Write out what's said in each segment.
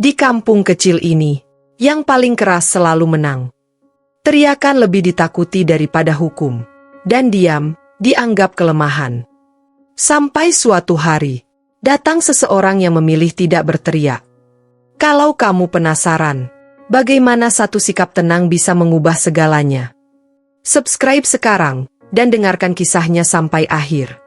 Di kampung kecil ini, yang paling keras selalu menang. Teriakan lebih ditakuti daripada hukum, dan diam dianggap kelemahan. Sampai suatu hari, datang seseorang yang memilih tidak berteriak. Kalau kamu penasaran, bagaimana satu sikap tenang bisa mengubah segalanya? Subscribe sekarang, dan dengarkan kisahnya sampai akhir.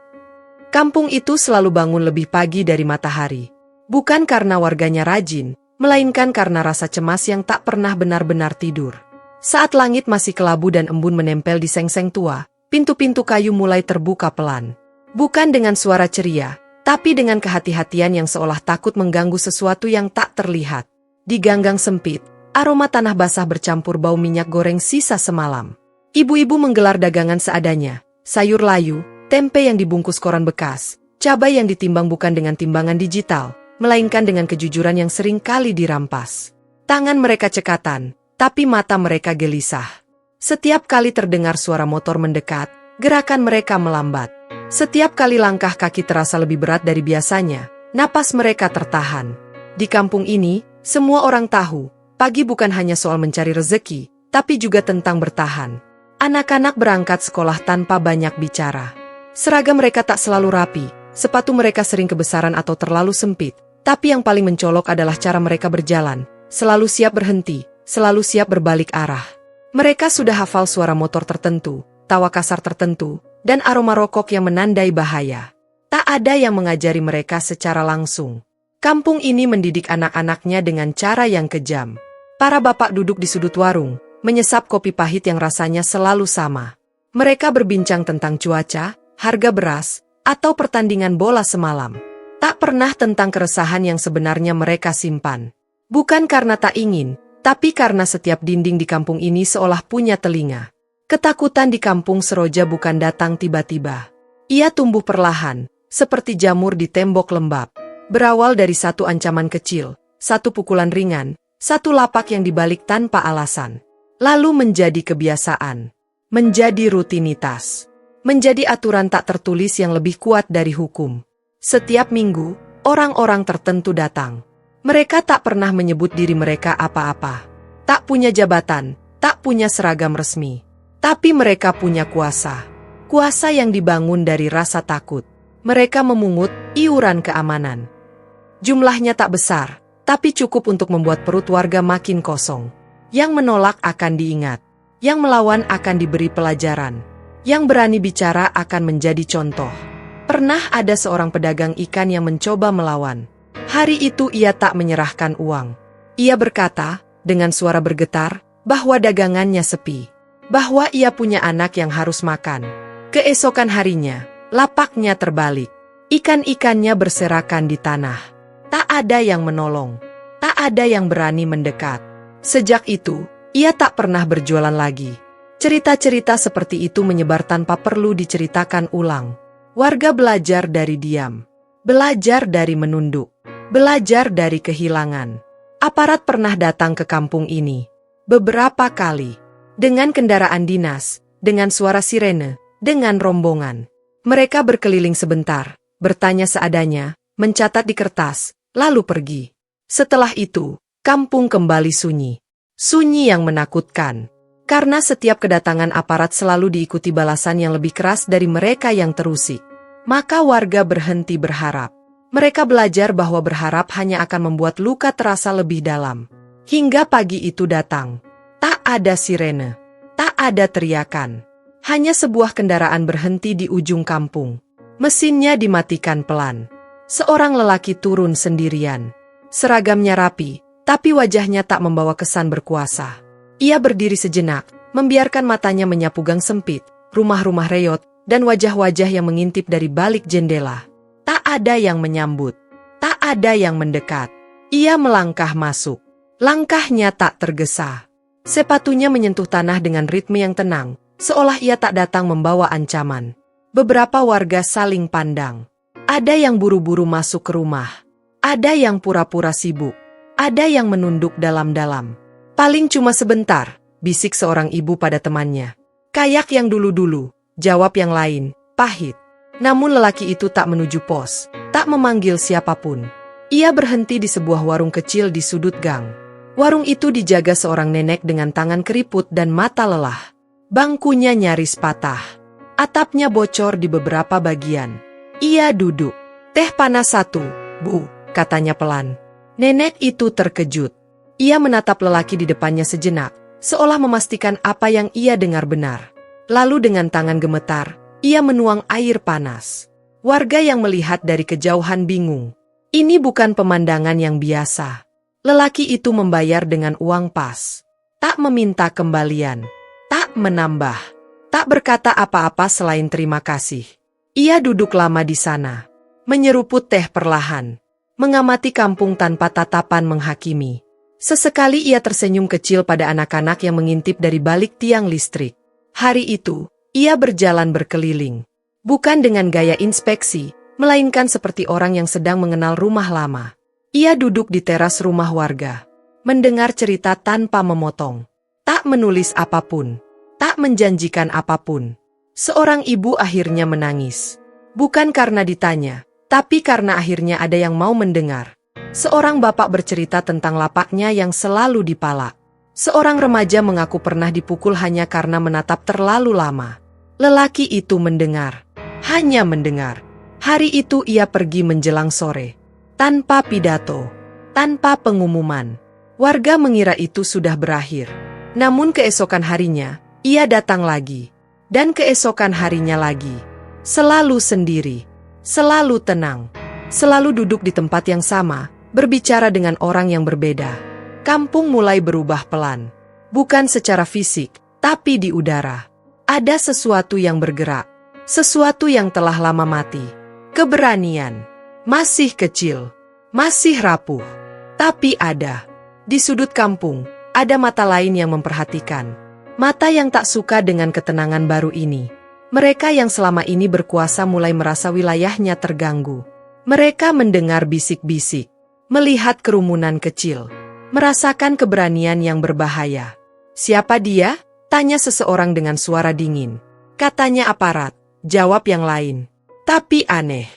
Kampung itu selalu bangun lebih pagi dari matahari. Bukan karena warganya rajin, melainkan karena rasa cemas yang tak pernah benar-benar tidur. Saat langit masih kelabu dan embun menempel di seng-seng tua, pintu-pintu kayu mulai terbuka pelan. Bukan dengan suara ceria, tapi dengan kehati-hatian yang seolah takut mengganggu sesuatu yang tak terlihat. Di ganggang sempit, aroma tanah basah bercampur bau minyak goreng sisa semalam. Ibu-ibu menggelar dagangan seadanya, sayur layu, tempe yang dibungkus koran bekas, cabai yang ditimbang bukan dengan timbangan digital, melainkan dengan kejujuran yang sering kali dirampas. Tangan mereka cekatan, tapi mata mereka gelisah. Setiap kali terdengar suara motor mendekat, gerakan mereka melambat. Setiap kali langkah kaki terasa lebih berat dari biasanya, napas mereka tertahan. Di kampung ini, semua orang tahu, pagi bukan hanya soal mencari rezeki, tapi juga tentang bertahan. Anak-anak berangkat sekolah tanpa banyak bicara. Seragam mereka tak selalu rapi, sepatu mereka sering kebesaran atau terlalu sempit. Tapi yang paling mencolok adalah cara mereka berjalan, selalu siap berhenti, selalu siap berbalik arah. Mereka sudah hafal suara motor tertentu, tawa kasar tertentu, dan aroma rokok yang menandai bahaya. Tak ada yang mengajari mereka secara langsung. Kampung ini mendidik anak-anaknya dengan cara yang kejam. Para bapak duduk di sudut warung, menyesap kopi pahit yang rasanya selalu sama. Mereka berbincang tentang cuaca, harga beras, atau pertandingan bola semalam. Tak pernah tentang keresahan yang sebenarnya mereka simpan. Bukan karena tak ingin, tapi karena setiap dinding di kampung ini seolah punya telinga. Ketakutan di kampung Seroja bukan datang tiba-tiba. Ia tumbuh perlahan, seperti jamur di tembok lembab. Berawal dari satu ancaman kecil, satu pukulan ringan, satu lapak yang dibalik tanpa alasan. Lalu menjadi kebiasaan, menjadi rutinitas, menjadi aturan tak tertulis yang lebih kuat dari hukum. Setiap minggu, orang-orang tertentu datang. Mereka tak pernah menyebut diri mereka apa-apa. Tak punya jabatan, tak punya seragam resmi. Tapi mereka punya kuasa. Kuasa yang dibangun dari rasa takut. Mereka memungut iuran keamanan. Jumlahnya tak besar, tapi cukup untuk membuat perut warga makin kosong. Yang menolak akan diingat. Yang melawan akan diberi pelajaran. Yang berani bicara akan menjadi contoh. Pernah ada seorang pedagang ikan yang mencoba melawan. Hari itu ia tak menyerahkan uang. Ia berkata, dengan suara bergetar, bahwa dagangannya sepi. Bahwa ia punya anak yang harus makan. Keesokan harinya, lapaknya terbalik. Ikan-ikannya berserakan di tanah. Tak ada yang menolong. Tak ada yang berani mendekat. Sejak itu, ia tak pernah berjualan lagi. Cerita-cerita seperti itu menyebar tanpa perlu diceritakan ulang. Warga belajar dari diam, belajar dari menunduk, belajar dari kehilangan. Aparat pernah datang ke kampung ini beberapa kali, dengan kendaraan dinas, dengan suara sirene, dengan rombongan. Mereka berkeliling sebentar, bertanya seadanya, mencatat di kertas, lalu pergi. Setelah itu, kampung kembali sunyi. Sunyi yang menakutkan. Karena setiap kedatangan aparat selalu diikuti balasan yang lebih keras dari mereka yang terusik. Maka warga berhenti berharap. Mereka belajar bahwa berharap hanya akan membuat luka terasa lebih dalam. Hingga pagi itu datang. Tak ada sirene. Tak ada teriakan. Hanya sebuah kendaraan berhenti di ujung kampung. Mesinnya dimatikan pelan. Seorang lelaki turun sendirian. Seragamnya rapi, tapi wajahnya tak membawa kesan berkuasa. Ia berdiri sejenak, membiarkan matanya menyapu gang sempit, rumah-rumah reot, dan wajah-wajah yang mengintip dari balik jendela. Tak ada yang menyambut, tak ada yang mendekat. Ia melangkah masuk. Langkahnya tak tergesa. Sepatunya menyentuh tanah dengan ritme yang tenang, seolah ia tak datang membawa ancaman. Beberapa warga saling pandang. Ada yang buru-buru masuk ke rumah. Ada yang pura-pura sibuk. Ada yang menunduk dalam-dalam. Paling cuma sebentar, bisik seorang ibu pada temannya. Kayak yang dulu-dulu, jawab yang lain, pahit. Namun lelaki itu tak menuju pos, tak memanggil siapapun. Ia berhenti di sebuah warung kecil di sudut gang. Warung itu dijaga seorang nenek dengan tangan keriput dan mata lelah. Bangkunya nyaris patah. Atapnya bocor di beberapa bagian. Ia duduk. "Teh panas satu, Bu," katanya pelan. Nenek itu terkejut. Ia menatap lelaki di depannya sejenak, seolah memastikan apa yang ia dengar benar. Lalu dengan tangan gemetar, ia menuang air panas. Warga yang melihat dari kejauhan bingung. Ini bukan pemandangan yang biasa. Lelaki itu membayar dengan uang pas. Tak meminta kembalian. Tak menambah. Tak berkata apa-apa selain terima kasih. Ia duduk lama di sana. Menyeruput teh perlahan. Mengamati kampung tanpa tatapan menghakimi. Sesekali ia tersenyum kecil pada anak-anak yang mengintip dari balik tiang listrik. Hari itu, ia berjalan berkeliling. Bukan dengan gaya inspeksi, melainkan seperti orang yang sedang mengenal rumah lama. Ia duduk di teras rumah warga, mendengar cerita tanpa memotong. Tak menulis apapun, tak menjanjikan apapun. Seorang ibu akhirnya menangis. Bukan karena ditanya, tapi karena akhirnya ada yang mau mendengar. Seorang bapak bercerita tentang lapaknya yang selalu dipalak. Seorang remaja mengaku pernah dipukul hanya karena menatap terlalu lama. Lelaki itu mendengar, hanya mendengar. Hari itu ia pergi menjelang sore. Tanpa pidato, tanpa pengumuman. Warga mengira itu sudah berakhir. Namun keesokan harinya, ia datang lagi. Dan keesokan harinya lagi. Selalu sendiri. Selalu tenang. Selalu duduk di tempat yang sama, berbicara dengan orang yang berbeda. Kampung mulai berubah pelan. Bukan secara fisik, tapi di udara. Ada sesuatu yang bergerak. Sesuatu yang telah lama mati. Keberanian. Masih kecil. Masih rapuh. Tapi ada. Di sudut kampung, ada mata lain yang memperhatikan. Mata yang tak suka dengan ketenangan baru ini. Mereka yang selama ini berkuasa mulai merasa wilayahnya terganggu. Mereka mendengar bisik-bisik. Melihat kerumunan kecil. Merasakan keberanian yang berbahaya. "Siapa dia?" tanya seseorang dengan suara dingin. Katanya aparat. Jawab yang lain. Tapi aneh.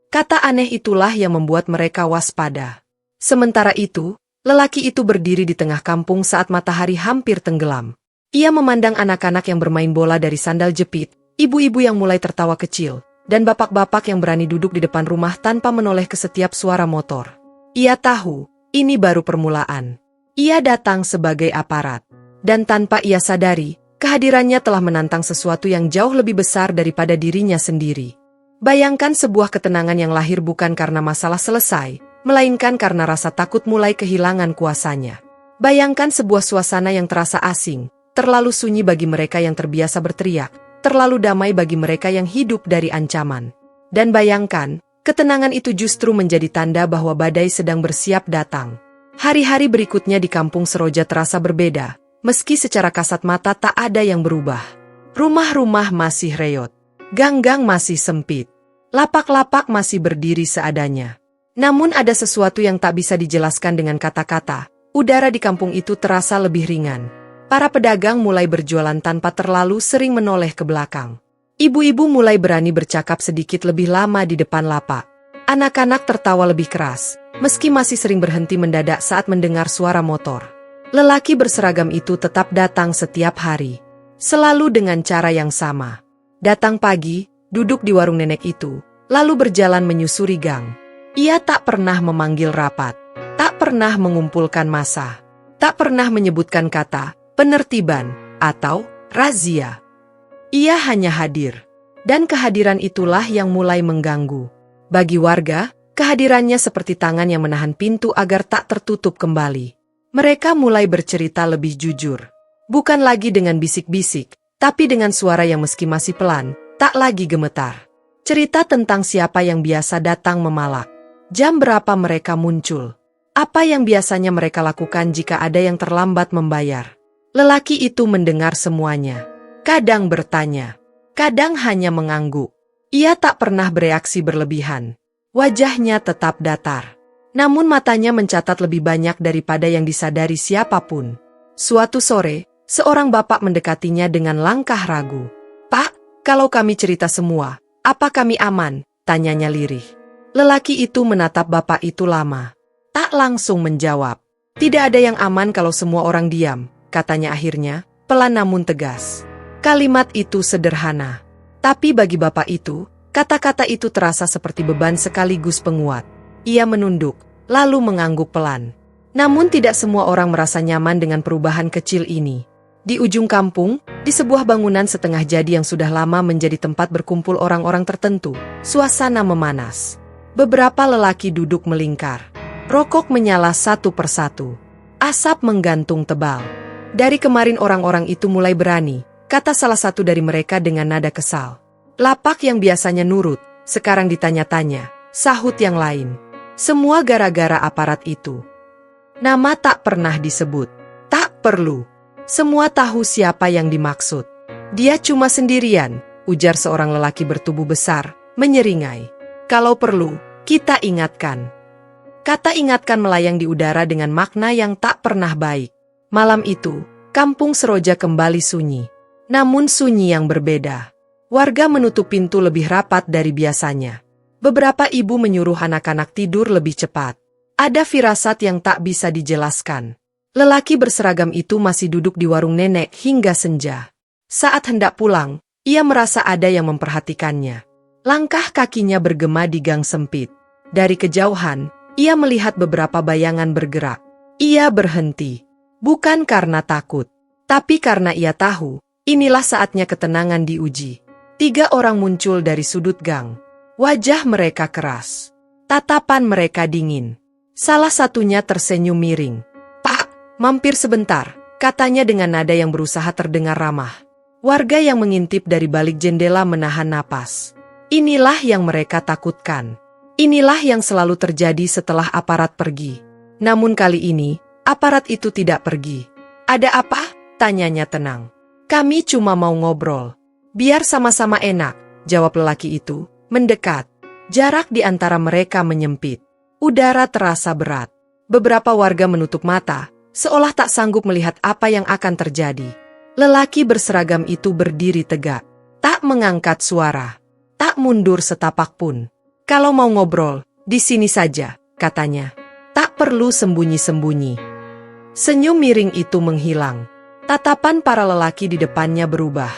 Kata aneh itulah yang membuat mereka waspada. Sementara itu, lelaki itu berdiri di tengah kampung saat matahari hampir tenggelam. Ia memandang anak-anak yang bermain bola dari sandal jepit, ibu-ibu yang mulai tertawa kecil, dan bapak-bapak yang berani duduk di depan rumah tanpa menoleh ke setiap suara motor. Ia tahu, ini baru permulaan. Ia datang sebagai aparat. Dan tanpa ia sadari, kehadirannya telah menantang sesuatu yang jauh lebih besar daripada dirinya sendiri. Bayangkan sebuah ketenangan yang lahir bukan karena masalah selesai, melainkan karena rasa takut mulai kehilangan kuasanya. Bayangkan sebuah suasana yang terasa asing, terlalu sunyi bagi mereka yang terbiasa berteriak, terlalu damai bagi mereka yang hidup dari ancaman. Dan bayangkan, ketenangan itu justru menjadi tanda bahwa badai sedang bersiap datang. Hari-hari berikutnya di kampung Seroja terasa berbeda, meski secara kasat mata tak ada yang berubah. Rumah-rumah masih reot. Gang-gang masih sempit. Lapak-lapak masih berdiri seadanya. Namun ada sesuatu yang tak bisa dijelaskan dengan kata-kata. Udara di kampung itu terasa lebih ringan. Para pedagang mulai berjualan tanpa terlalu sering menoleh ke belakang. Ibu-ibu mulai berani bercakap sedikit lebih lama di depan lapak. Anak-anak tertawa lebih keras, meski masih sering berhenti mendadak saat mendengar suara motor. Lelaki berseragam itu tetap datang setiap hari. Selalu dengan cara yang sama. Datang pagi, duduk di warung nenek itu, lalu berjalan menyusuri gang. Ia tak pernah memanggil rapat, tak pernah mengumpulkan massa, tak pernah menyebutkan kata penertiban atau razia. Ia hanya hadir, dan kehadiran itulah yang mulai mengganggu. Bagi warga, kehadirannya seperti tangan yang menahan pintu agar tak tertutup kembali. Mereka mulai bercerita lebih jujur, bukan lagi dengan bisik-bisik, tapi dengan suara yang meski masih pelan, tak lagi gemetar. Cerita tentang siapa yang biasa datang memalak. Jam berapa mereka muncul. Apa yang biasanya mereka lakukan jika ada yang terlambat membayar. Lelaki itu mendengar semuanya. Kadang bertanya. Kadang hanya mengangguk. Ia tak pernah bereaksi berlebihan. Wajahnya tetap datar. Namun matanya mencatat lebih banyak daripada yang disadari siapapun. Suatu sore, seorang bapak mendekatinya dengan langkah ragu. "Pak, kalau kami cerita semua, apa kami aman?" tanyanya lirih. Lelaki itu menatap bapak itu lama. Tak langsung menjawab. Tidak ada yang aman kalau semua orang diam, katanya akhirnya, pelan namun tegas. Kalimat itu sederhana. Tapi bagi bapak itu, kata-kata itu terasa seperti beban sekaligus penguat. Ia menunduk, lalu mengangguk pelan. Namun tidak semua orang merasa nyaman dengan perubahan kecil ini. Di ujung kampung, di sebuah bangunan setengah jadi yang sudah lama menjadi tempat berkumpul orang-orang tertentu, suasana memanas. Beberapa lelaki duduk melingkar. Rokok menyala satu persatu. Asap menggantung tebal. Dari kemarin orang-orang itu mulai berani, kata salah satu dari mereka dengan nada kesal. Lapak yang biasanya nurut, sekarang ditanya-tanya, sahut yang lain. Semua gara-gara aparat itu. Nama tak pernah disebut. Tak perlu. Semua tahu siapa yang dimaksud. Dia cuma sendirian, ujar seorang lelaki bertubuh besar, menyeringai. Kalau perlu, kita ingatkan. Kata ingatkan melayang di udara dengan makna yang tak pernah baik. Malam itu, kampung Seroja kembali sunyi. Namun sunyi yang berbeda. Warga menutup pintu lebih rapat dari biasanya. Beberapa ibu menyuruh anak-anak tidur lebih cepat. Ada firasat yang tak bisa dijelaskan. Lelaki berseragam itu masih duduk di warung nenek hingga senja. Saat hendak pulang, ia merasa ada yang memperhatikannya. Langkah kakinya bergema di gang sempit. Dari kejauhan, ia melihat beberapa bayangan bergerak. Ia berhenti. Bukan karena takut, tapi karena ia tahu, inilah saatnya ketenangan diuji. 3 orang muncul dari sudut gang. Wajah mereka keras. Tatapan mereka dingin. Salah satunya tersenyum miring. "Pak, mampir sebentar," katanya dengan nada yang berusaha terdengar ramah. Warga yang mengintip dari balik jendela menahan napas. Inilah yang mereka takutkan. Inilah yang selalu terjadi setelah aparat pergi. Namun kali ini, aparat itu tidak pergi. "Ada apa?" tanyanya tenang. "Kami cuma mau ngobrol." "Biar sama-sama enak," jawab lelaki itu, mendekat. Jarak di antara mereka menyempit. Udara terasa berat. Beberapa warga menutup mata, seolah tak sanggup melihat apa yang akan terjadi. Lelaki berseragam itu berdiri tegak. Tak mengangkat suara. Tak mundur setapak pun. "Kalau mau ngobrol, di sini saja," katanya. "Tak perlu sembunyi-sembunyi." Senyum miring itu menghilang. Tatapan para lelaki di depannya berubah.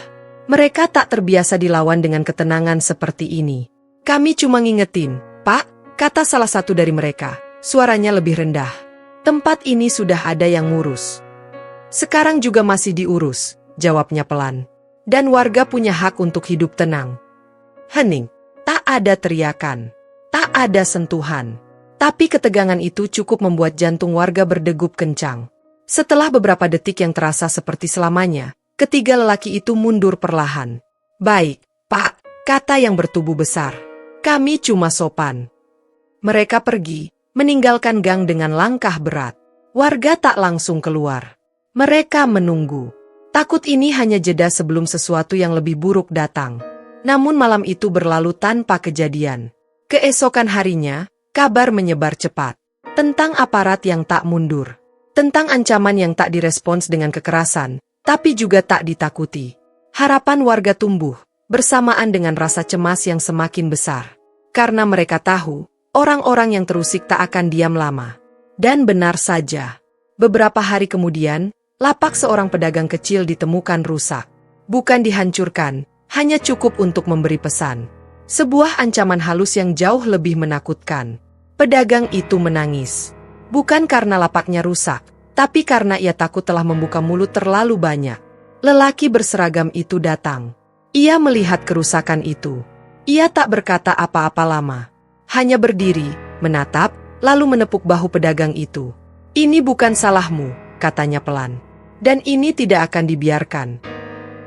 Mereka tak terbiasa dilawan dengan ketenangan seperti ini. "Kami cuma ngingetin, Pak," kata salah satu dari mereka. Suaranya lebih rendah. "Tempat ini sudah ada yang ngurus." "Sekarang juga masih diurus," jawabnya pelan. "Dan warga punya hak untuk hidup tenang." Hening. Tak ada teriakan. Tak ada sentuhan. Tapi ketegangan itu cukup membuat jantung warga berdegup kencang. Setelah beberapa detik yang terasa seperti selamanya, ketiga lelaki itu mundur perlahan. "Baik, Pak," kata yang bertubuh besar. "Kami cuma sopan." Mereka pergi, meninggalkan gang dengan langkah berat. Warga tak langsung keluar. Mereka menunggu. Takut ini hanya jeda sebelum sesuatu yang lebih buruk datang. Namun malam itu berlalu tanpa kejadian. Keesokan harinya, kabar menyebar cepat. Tentang aparat yang tak mundur. Tentang ancaman yang tak direspons dengan kekerasan, tapi juga tak ditakuti. Harapan warga tumbuh, bersamaan dengan rasa cemas yang semakin besar. Karena mereka tahu, orang-orang yang terusik tak akan diam lama. Dan benar saja. Beberapa hari kemudian, lapak seorang pedagang kecil ditemukan rusak. Bukan dihancurkan, hanya cukup untuk memberi pesan. Sebuah ancaman halus yang jauh lebih menakutkan. Pedagang itu menangis. Bukan karena lapaknya rusak, tapi karena ia takut telah membuka mulut terlalu banyak. Lelaki berseragam itu datang. Ia melihat kerusakan itu. Ia tak berkata apa-apa lama. Hanya berdiri, menatap, lalu menepuk bahu pedagang itu. "Ini bukan salahmu," katanya pelan. "Dan ini tidak akan dibiarkan."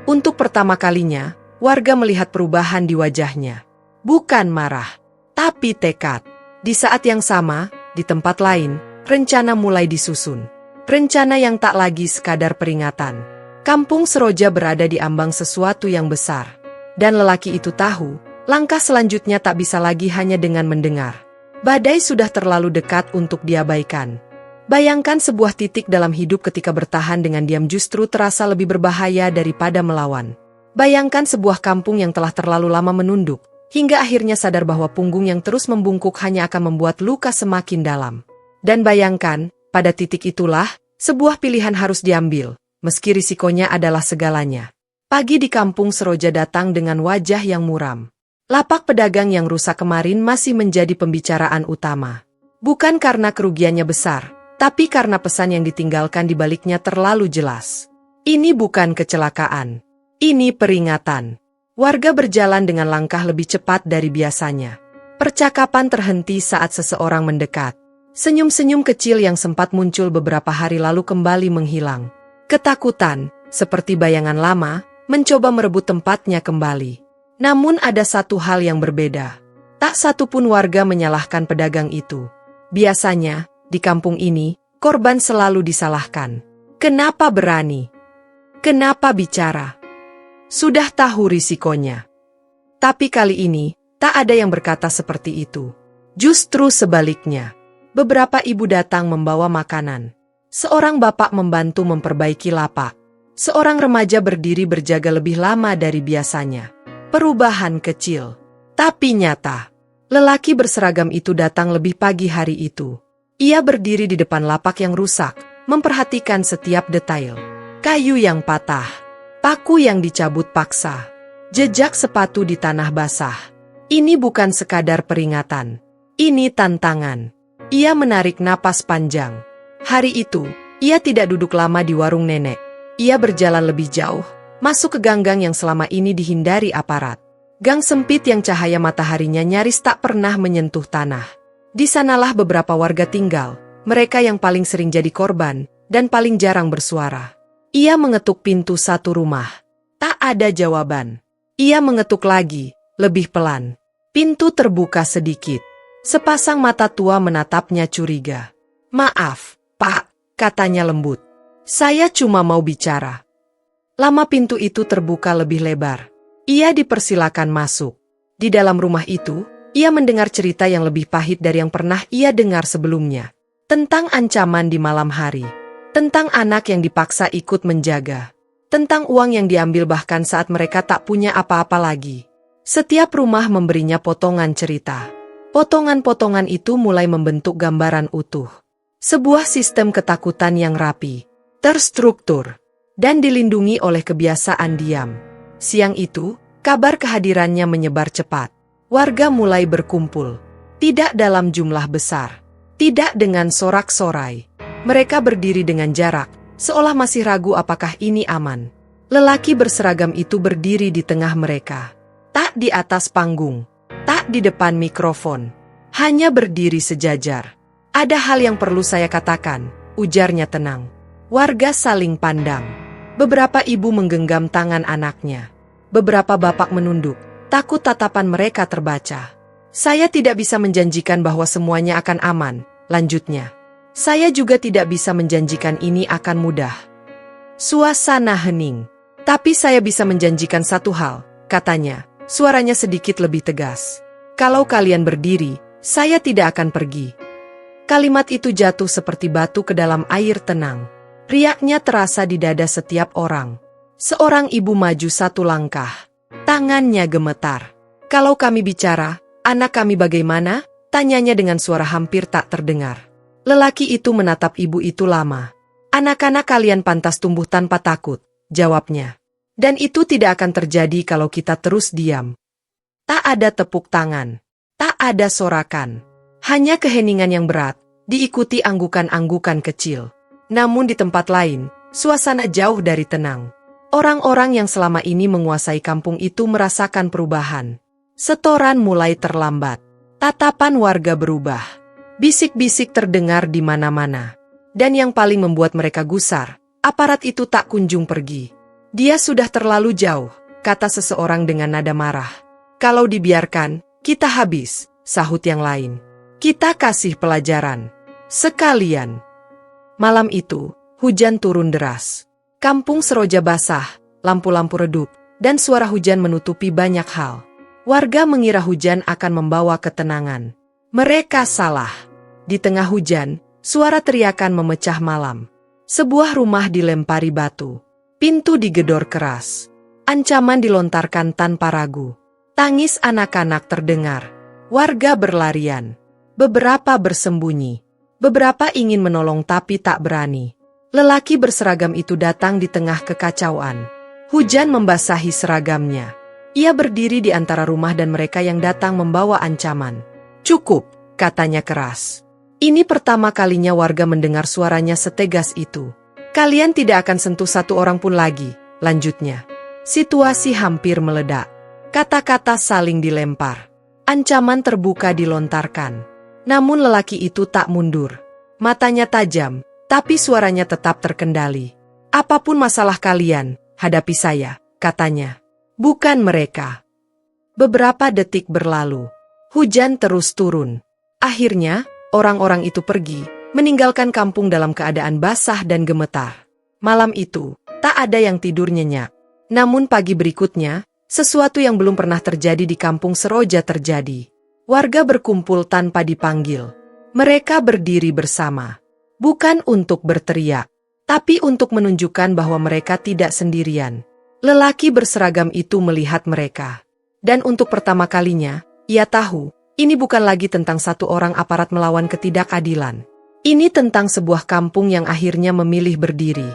Untuk pertama kalinya, warga melihat perubahan di wajahnya. Bukan marah, tapi tekad. Di saat yang sama, di tempat lain, rencana mulai disusun. Rencana yang tak lagi sekadar peringatan. Kampung Seroja berada di ambang sesuatu yang besar. Dan lelaki itu tahu, langkah selanjutnya tak bisa lagi hanya dengan mendengar. Badai sudah terlalu dekat untuk diabaikan. Bayangkan sebuah titik dalam hidup ketika bertahan dengan diam justru terasa lebih berbahaya daripada melawan. Bayangkan sebuah kampung yang telah terlalu lama menunduk, hingga akhirnya sadar bahwa punggung yang terus membungkuk hanya akan membuat luka semakin dalam. Dan bayangkan, pada titik itulah, sebuah pilihan harus diambil, meski risikonya adalah segalanya. Pagi di kampung Seroja datang dengan wajah yang muram. Lapak pedagang yang rusak kemarin masih menjadi pembicaraan utama. Bukan karena kerugiannya besar, tapi karena pesan yang ditinggalkan di baliknya terlalu jelas. Ini bukan kecelakaan. Ini peringatan. Warga berjalan dengan langkah lebih cepat dari biasanya. Percakapan terhenti saat seseorang mendekat. Senyum-senyum kecil yang sempat muncul beberapa hari lalu kembali menghilang. Ketakutan, seperti bayangan lama, mencoba merebut tempatnya kembali. Namun ada satu hal yang berbeda. Tak satu pun warga menyalahkan pedagang itu. Biasanya, di kampung ini, korban selalu disalahkan. Kenapa berani? Kenapa bicara? Sudah tahu risikonya. Tapi kali ini, tak ada yang berkata seperti itu. Justru sebaliknya. Beberapa ibu datang membawa makanan. Seorang bapak membantu memperbaiki lapak. Seorang remaja berdiri berjaga lebih lama dari biasanya. Perubahan kecil, tapi nyata. Lelaki berseragam itu datang lebih pagi hari itu. Ia berdiri di depan lapak yang rusak, memperhatikan setiap detail. Kayu yang patah, paku yang dicabut paksa, jejak sepatu di tanah basah. Ini bukan sekadar peringatan. Ini tantangan. Ia menarik napas panjang. Hari itu, ia tidak duduk lama di warung nenek. Ia berjalan lebih jauh, masuk ke ganggang yang selama ini dihindari aparat. Gang sempit yang cahaya mataharinya nyaris tak pernah menyentuh tanah. Di sanalah beberapa warga tinggal, mereka yang paling sering jadi korban, dan paling jarang bersuara. Ia mengetuk pintu satu rumah. Tak ada jawaban. Ia mengetuk lagi, lebih pelan. Pintu terbuka sedikit. Sepasang mata tua menatapnya curiga. "Maaf, Pak," katanya lembut. "Saya cuma mau bicara." Lama pintu itu terbuka lebih lebar. Ia dipersilakan masuk. Di dalam rumah itu, ia mendengar cerita yang lebih pahit dari yang pernah ia dengar sebelumnya. Tentang ancaman di malam hari. Tentang anak yang dipaksa ikut menjaga. Tentang uang yang diambil bahkan saat mereka tak punya apa-apa lagi. Setiap rumah memberinya potongan cerita. Potongan-potongan itu mulai membentuk gambaran utuh. Sebuah sistem ketakutan yang rapi, terstruktur, dan dilindungi oleh kebiasaan diam. Siang itu, kabar kehadirannya menyebar cepat. Warga mulai berkumpul. Tidak dalam jumlah besar. Tidak dengan sorak-sorai. Mereka berdiri dengan jarak, seolah masih ragu apakah ini aman. Lelaki berseragam itu berdiri di tengah mereka. Tak di atas panggung, tak di depan mikrofon. Hanya berdiri sejajar. "Ada hal yang perlu saya katakan," ujarnya tenang. Warga saling pandang. Beberapa ibu menggenggam tangan anaknya. Beberapa bapak menunduk, takut tatapan mereka terbaca. "Saya tidak bisa menjanjikan bahwa semuanya akan aman," lanjutnya. "Saya juga tidak bisa menjanjikan ini akan mudah." Suasana hening. "Tapi saya bisa menjanjikan satu hal," katanya, suaranya sedikit lebih tegas. "Kalau kalian berdiri, saya tidak akan pergi." Kalimat itu jatuh seperti batu ke dalam air tenang. Riaknya terasa di dada setiap orang. Seorang ibu maju satu langkah. Tangannya gemetar. "Kalau kami bicara, anak kami bagaimana?" tanyanya dengan suara hampir tak terdengar. Lelaki itu menatap ibu itu lama. "Anak-anak kalian pantas tumbuh tanpa takut," jawabnya. "Dan itu tidak akan terjadi kalau kita terus diam." Tak ada tepuk tangan. Tak ada sorakan. Hanya keheningan yang berat, diikuti anggukan-anggukan kecil. Namun di tempat lain, suasana jauh dari tenang. Orang-orang yang selama ini menguasai kampung itu merasakan perubahan. Setoran mulai terlambat. Tatapan warga berubah. Bisik-bisik terdengar di mana-mana. Dan yang paling membuat mereka gusar, aparat itu tak kunjung pergi. "Dia sudah terlalu jauh," kata seseorang dengan nada marah. "Kalau dibiarkan, kita habis," sahut yang lain. "Kita kasih pelajaran. Sekalian." Malam itu, hujan turun deras. Kampung Seroja basah, lampu-lampu redup, dan suara hujan menutupi banyak hal. Warga mengira hujan akan membawa ketenangan. Mereka salah. Di tengah hujan, suara teriakan memecah malam. Sebuah rumah dilempari batu. Pintu digedor keras. Ancaman dilontarkan tanpa ragu. Tangis anak-anak terdengar. Warga berlarian. Beberapa bersembunyi. Beberapa ingin menolong tapi tak berani. Lelaki berseragam itu datang di tengah kekacauan. Hujan membasahi seragamnya. Ia berdiri di antara rumah dan mereka yang datang membawa ancaman. "Cukup," katanya keras. Ini pertama kalinya warga mendengar suaranya setegas itu. "Kalian tidak akan sentuh satu orang pun lagi," lanjutnya. Situasi hampir meledak. Kata-kata saling dilempar. Ancaman terbuka dilontarkan. Namun lelaki itu tak mundur. Matanya tajam, tapi suaranya tetap terkendali. "Apapun masalah kalian, hadapi saya," katanya. Bukan mereka. Beberapa detik berlalu. Hujan terus turun. Akhirnya, orang-orang itu pergi, meninggalkan kampung dalam keadaan basah dan gemetar. Malam itu, tak ada yang tidur nyenyak. Namun pagi berikutnya, sesuatu yang belum pernah terjadi di kampung Seroja terjadi. Warga berkumpul tanpa dipanggil. Mereka berdiri bersama. Bukan untuk berteriak, tapi untuk menunjukkan bahwa mereka tidak sendirian. Lelaki berseragam itu melihat mereka. Dan untuk pertama kalinya, ia tahu, ini bukan lagi tentang satu orang aparat melawan ketidakadilan. Ini tentang sebuah kampung yang akhirnya memilih berdiri.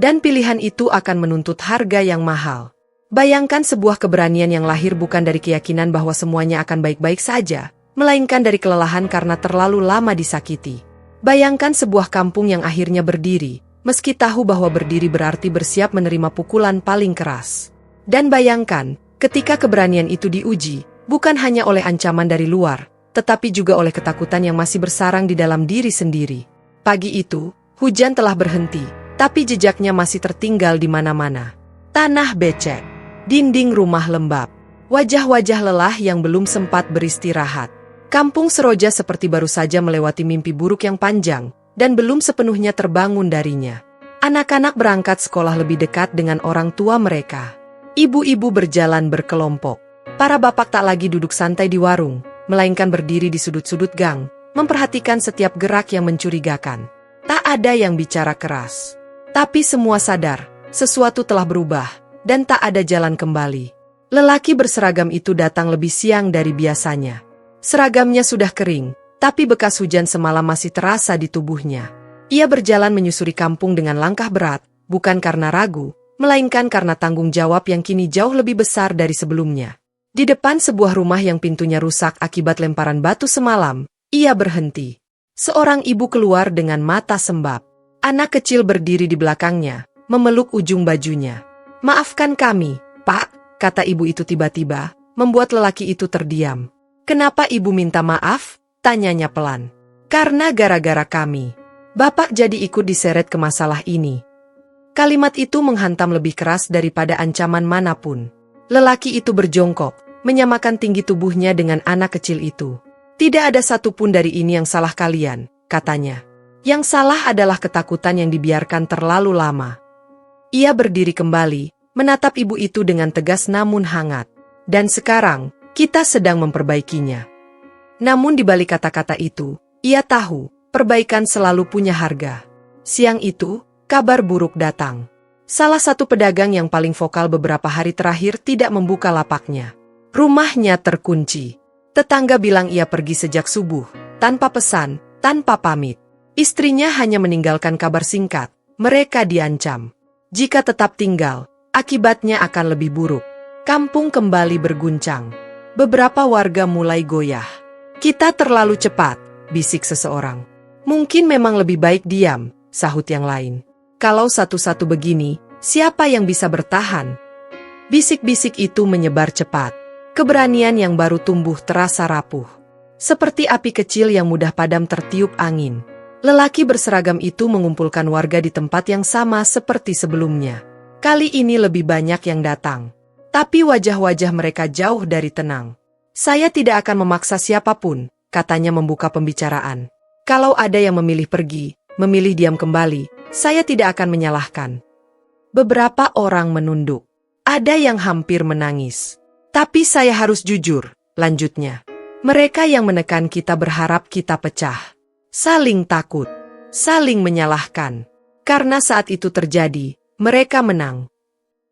Dan pilihan itu akan menuntut harga yang mahal. Bayangkan sebuah keberanian yang lahir bukan dari keyakinan bahwa semuanya akan baik-baik saja, melainkan dari kelelahan karena terlalu lama disakiti. Bayangkan sebuah kampung yang akhirnya berdiri, meski tahu bahwa berdiri berarti bersiap menerima pukulan paling keras. Dan bayangkan, ketika keberanian itu diuji, bukan hanya oleh ancaman dari luar, tetapi juga oleh ketakutan yang masih bersarang di dalam diri sendiri. Pagi itu, hujan telah berhenti. Tapi jejaknya masih tertinggal di mana-mana. Tanah becek, dinding rumah lembab, wajah-wajah lelah yang belum sempat beristirahat. Kampung Seroja seperti baru saja melewati mimpi buruk yang panjang, dan belum sepenuhnya terbangun darinya. Anak-anak berangkat sekolah lebih dekat dengan orang tua mereka. Ibu-ibu berjalan berkelompok. Para bapak tak lagi duduk santai di warung, melainkan berdiri di sudut-sudut gang, memperhatikan setiap gerak yang mencurigakan. Tak ada yang bicara keras. Tapi semua sadar, sesuatu telah berubah, dan tak ada jalan kembali. Lelaki berseragam itu datang lebih siang dari biasanya. Seragamnya sudah kering, tapi bekas hujan semalam masih terasa di tubuhnya. Ia berjalan menyusuri kampung dengan langkah berat, bukan karena ragu, melainkan karena tanggung jawab yang kini jauh lebih besar dari sebelumnya. Di depan sebuah rumah yang pintunya rusak akibat lemparan batu semalam, ia berhenti. Seorang ibu keluar dengan mata sembab. Anak kecil berdiri di belakangnya, memeluk ujung bajunya. "Maafkan kami, Pak," kata ibu itu tiba-tiba, membuat lelaki itu terdiam. "Kenapa ibu minta maaf?" tanyanya pelan. "Karena gara-gara kami. Bapak jadi ikut diseret ke masalah ini." Kalimat itu menghantam lebih keras daripada ancaman manapun. Lelaki itu berjongkok, menyamakan tinggi tubuhnya dengan anak kecil itu. "Tidak ada satupun dari ini yang salah kalian," katanya. "Yang salah adalah ketakutan yang dibiarkan terlalu lama." Ia berdiri kembali, menatap ibu itu dengan tegas namun hangat. "Dan sekarang, kita sedang memperbaikinya." Namun di balik kata-kata itu, ia tahu, perbaikan selalu punya harga. Siang itu, kabar buruk datang. Salah satu pedagang yang paling vokal beberapa hari terakhir tidak membuka lapaknya. Rumahnya terkunci. Tetangga bilang ia pergi sejak subuh, tanpa pesan, tanpa pamit. Istrinya hanya meninggalkan kabar singkat, mereka diancam. Jika tetap tinggal, akibatnya akan lebih buruk. Kampung kembali berguncang. Beberapa warga mulai goyah. "Kita terlalu cepat," bisik seseorang. "Mungkin memang lebih baik diam," sahut yang lain. "Kalau satu-satu begini, siapa yang bisa bertahan?" Bisik-bisik itu menyebar cepat. Keberanian yang baru tumbuh terasa rapuh. Seperti api kecil yang mudah padam tertiup angin. Lelaki berseragam itu mengumpulkan warga di tempat yang sama seperti sebelumnya. Kali ini lebih banyak yang datang. Tapi wajah-wajah mereka jauh dari tenang. "Saya tidak akan memaksa siapapun," katanya membuka pembicaraan. "Kalau ada yang memilih pergi, memilih diam kembali, saya tidak akan menyalahkan." Beberapa orang menunduk. Ada yang hampir menangis. "Tapi saya harus jujur," lanjutnya. "Mereka yang menekan kita berharap kita pecah. Saling takut, saling menyalahkan. Karena saat itu terjadi, mereka menang."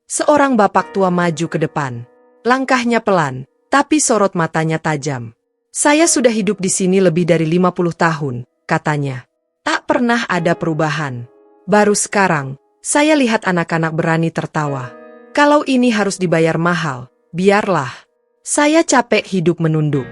Seorang bapak tua maju ke depan. Langkahnya pelan, tapi sorot matanya tajam. Saya sudah hidup di sini lebih dari 50 tahun, katanya. Tak pernah ada perubahan. Baru sekarang, saya lihat anak-anak berani tertawa. Kalau ini harus dibayar mahal, biarlah. Saya capek hidup menunduk.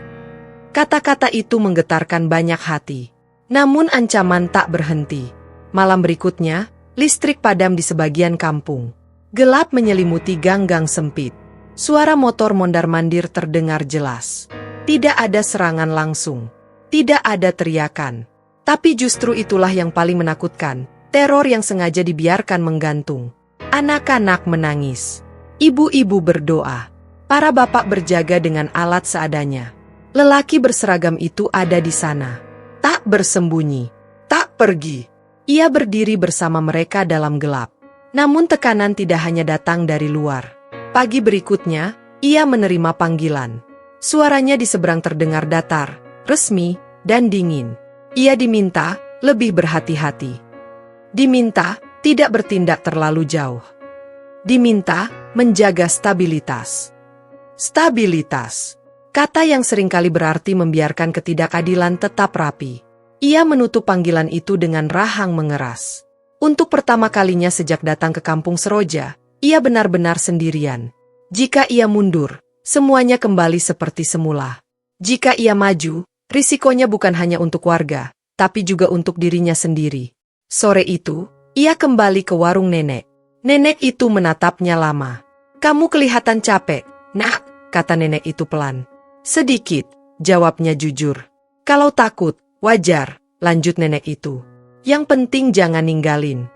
Kata-kata itu menggetarkan banyak hati. Namun ancaman tak berhenti. Malam berikutnya, listrik padam di sebagian kampung. Gelap menyelimuti gang-gang sempit. Suara motor mondar-mandir terdengar jelas. Tidak ada serangan langsung. Tidak ada teriakan. Tapi justru itulah yang paling menakutkan. Teror yang sengaja dibiarkan menggantung. Anak-anak menangis. Ibu-ibu berdoa. Para bapak berjaga dengan alat seadanya. Lelaki berseragam itu ada di sana. Tak bersembunyi. Tak pergi. Ia berdiri bersama mereka dalam gelap. Namun tekanan tidak hanya datang dari luar. Pagi berikutnya, ia menerima panggilan. Suaranya di seberang terdengar datar, resmi, dan dingin. Ia diminta lebih berhati-hati. Diminta tidak bertindak terlalu jauh. Diminta menjaga stabilitas. Stabilitas. Kata yang seringkali berarti membiarkan ketidakadilan tetap rapi. Ia menutup panggilan itu dengan rahang mengeras. Untuk pertama kalinya sejak datang ke kampung Seroja, ia benar-benar sendirian. Jika ia mundur, semuanya kembali seperti semula. Jika ia maju, risikonya bukan hanya untuk warga, tapi juga untuk dirinya sendiri. Sore itu, ia kembali ke warung nenek. Nenek itu menatapnya lama. "Kamu kelihatan capek, Nak," kata nenek itu pelan. "Sedikit," jawabnya jujur. "Kalau takut, wajar," lanjut nenek itu. "Yang penting jangan ninggalin."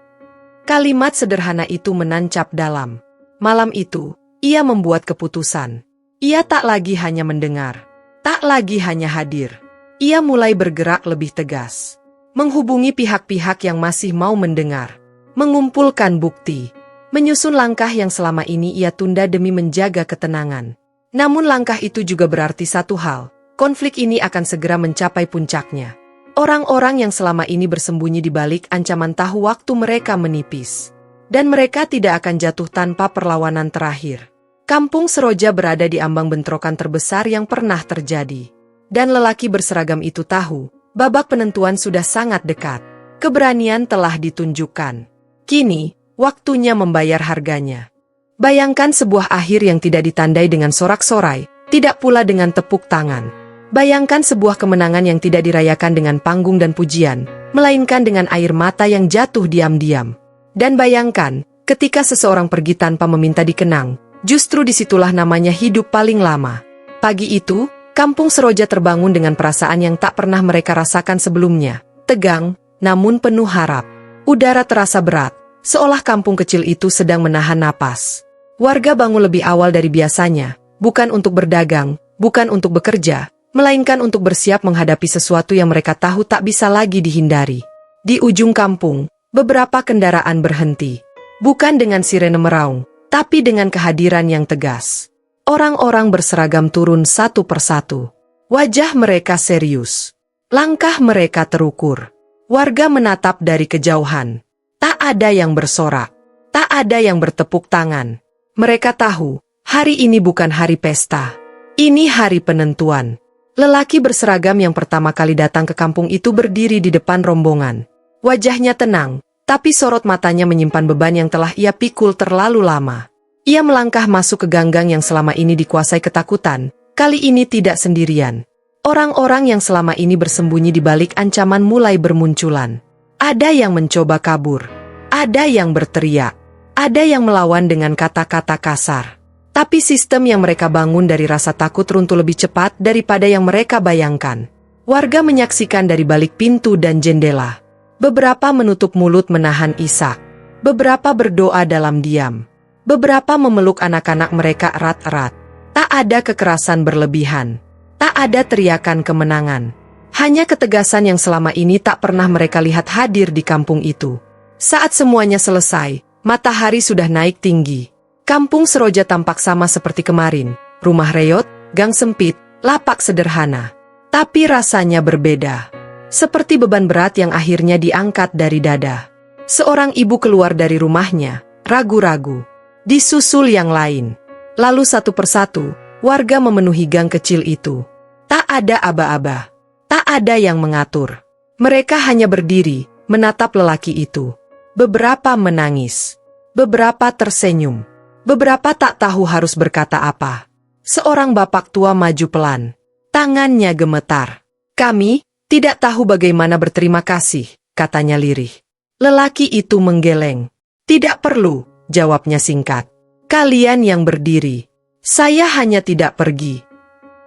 Kalimat sederhana itu menancap dalam. Malam itu, ia membuat keputusan. Ia tak lagi hanya mendengar. Tak lagi hanya hadir. Ia mulai bergerak lebih tegas. Menghubungi pihak-pihak yang masih mau mendengar. Mengumpulkan bukti. Menyusun langkah yang selama ini ia tunda demi menjaga ketenangan. Namun langkah itu juga berarti satu hal. Konflik ini akan segera mencapai puncaknya. Orang-orang yang selama ini bersembunyi di balik ancaman tahu waktu mereka menipis. Dan mereka tidak akan jatuh tanpa perlawanan terakhir. Kampung Seroja berada di ambang bentrokan terbesar yang pernah terjadi. Dan lelaki berseragam itu tahu, babak penentuan sudah sangat dekat. Keberanian telah ditunjukkan. Kini, waktunya membayar harganya. Bayangkan sebuah akhir yang tidak ditandai dengan sorak-sorai, tidak pula dengan tepuk tangan. Bayangkan sebuah kemenangan yang tidak dirayakan dengan panggung dan pujian, melainkan dengan air mata yang jatuh diam-diam. Dan bayangkan, ketika seseorang pergi tanpa meminta dikenang, justru disitulah namanya hidup paling lama. Pagi itu, kampung Seroja terbangun dengan perasaan yang tak pernah mereka rasakan sebelumnya. Tegang, namun penuh harap. Udara terasa berat, seolah kampung kecil itu sedang menahan napas. Warga bangun lebih awal dari biasanya, bukan untuk berdagang, bukan untuk bekerja, melainkan untuk bersiap menghadapi sesuatu yang mereka tahu tak bisa lagi dihindari. Di ujung kampung, beberapa kendaraan berhenti. Bukan dengan sirene meraung, tapi dengan kehadiran yang tegas. Orang-orang berseragam turun satu persatu. Wajah mereka serius. Langkah mereka terukur. Warga menatap dari kejauhan. Tak ada yang bersorak. Tak ada yang bertepuk tangan. Mereka tahu, hari ini bukan hari pesta. Ini hari penentuan. Lelaki berseragam yang pertama kali datang ke kampung itu berdiri di depan rombongan. Wajahnya tenang, tapi sorot matanya menyimpan beban yang telah ia pikul terlalu lama. Ia melangkah masuk ke ganggang yang selama ini dikuasai ketakutan, kali ini tidak sendirian. Orang-orang yang selama ini bersembunyi di balik ancaman mulai bermunculan. Ada yang mencoba kabur, ada yang berteriak, ada yang melawan dengan kata-kata kasar. Tapi sistem yang mereka bangun dari rasa takut runtuh lebih cepat daripada yang mereka bayangkan. Warga menyaksikan dari balik pintu dan jendela. Beberapa menutup mulut menahan isak. Beberapa berdoa dalam diam. Beberapa memeluk anak-anak mereka erat-erat. Tak ada kekerasan berlebihan. Tak ada teriakan kemenangan. Hanya ketegasan yang selama ini tak pernah mereka lihat hadir di kampung itu. Saat semuanya selesai, matahari sudah naik tinggi. Kampung Seroja tampak sama seperti kemarin. Rumah reot, gang sempit, lapak sederhana. Tapi rasanya berbeda. Seperti beban berat yang akhirnya diangkat dari dada. Seorang ibu keluar dari rumahnya, ragu-ragu. Disusul yang lain. Lalu satu persatu, Warga memenuhi gang kecil itu. Tak ada aba-aba. Tak ada yang mengatur. Mereka hanya berdiri, menatap lelaki itu. Beberapa menangis. Beberapa tersenyum. Beberapa tak tahu harus berkata apa. Seorang bapak tua maju pelan. Tangannya gemetar. Kami tidak tahu bagaimana berterima kasih, katanya lirih. Lelaki itu menggeleng. Tidak perlu, jawabnya singkat. Kalian yang berdiri. Saya hanya tidak pergi.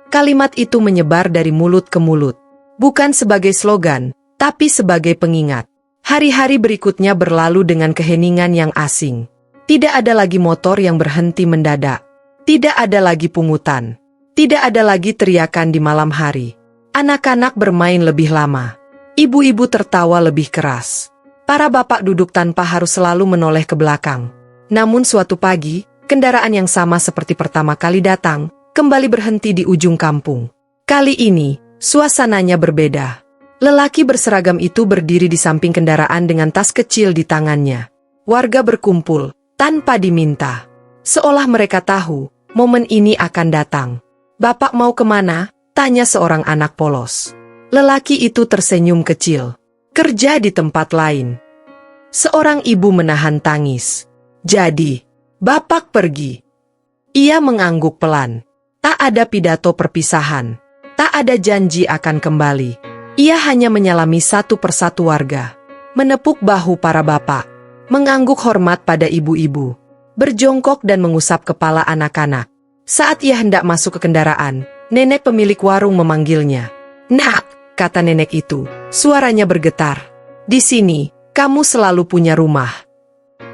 Kalimat itu menyebar dari mulut ke mulut. Bukan sebagai slogan, tapi sebagai pengingat. Hari-hari berikutnya berlalu dengan keheningan yang asing. Tidak ada lagi motor yang berhenti mendadak. Tidak ada lagi pungutan. Tidak ada lagi teriakan di malam hari. Anak-anak bermain lebih lama. Ibu-ibu tertawa lebih keras. Para bapak duduk tanpa harus selalu menoleh ke belakang. Namun suatu pagi, kendaraan yang sama seperti pertama kali datang, kembali berhenti di ujung kampung. Kali ini, suasananya berbeda. Lelaki berseragam itu berdiri di samping kendaraan dengan tas kecil di tangannya. Warga berkumpul, tanpa diminta. Seolah mereka tahu, momen ini akan datang. Bapak mau kemana? Tanya seorang anak polos. Lelaki itu tersenyum kecil. Kerja di tempat lain. Seorang ibu menahan tangis. Jadi, Bapak pergi. Ia mengangguk pelan. Tak ada pidato perpisahan. Tak ada janji akan kembali. Ia hanya menyalami satu persatu warga. Menepuk bahu para bapak. Mengangguk hormat pada ibu-ibu. Berjongkok dan mengusap kepala anak-anak. Saat ia hendak masuk ke kendaraan, nenek pemilik warung memanggilnya. Nak, kata nenek itu, suaranya bergetar. Di sini, kamu selalu punya rumah.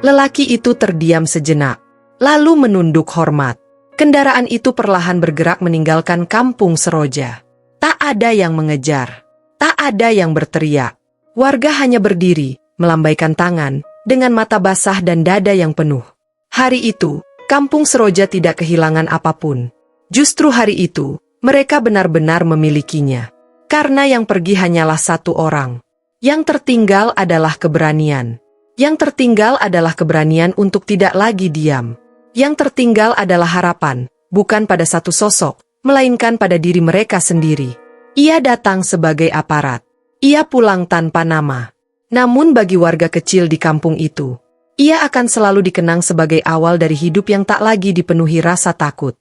Lelaki itu terdiam sejenak, lalu menunduk hormat. Kendaraan itu perlahan bergerak meninggalkan kampung Seroja. Tak ada yang mengejar, tak ada yang berteriak. Warga hanya berdiri, melambaikan tangan, dengan mata basah dan dada yang penuh. Hari itu, kampung Seroja tidak kehilangan apapun. Justru hari itu, mereka benar-benar memilikinya. Karena yang pergi hanyalah satu orang. Yang tertinggal adalah keberanian. Yang tertinggal adalah keberanian untuk tidak lagi diam. Yang tertinggal adalah harapan, bukan pada satu sosok, melainkan pada diri mereka sendiri. Ia datang sebagai aparat. Ia pulang tanpa nama. Namun bagi warga kecil di kampung itu, ia akan selalu dikenang sebagai awal dari hidup yang tak lagi dipenuhi rasa takut.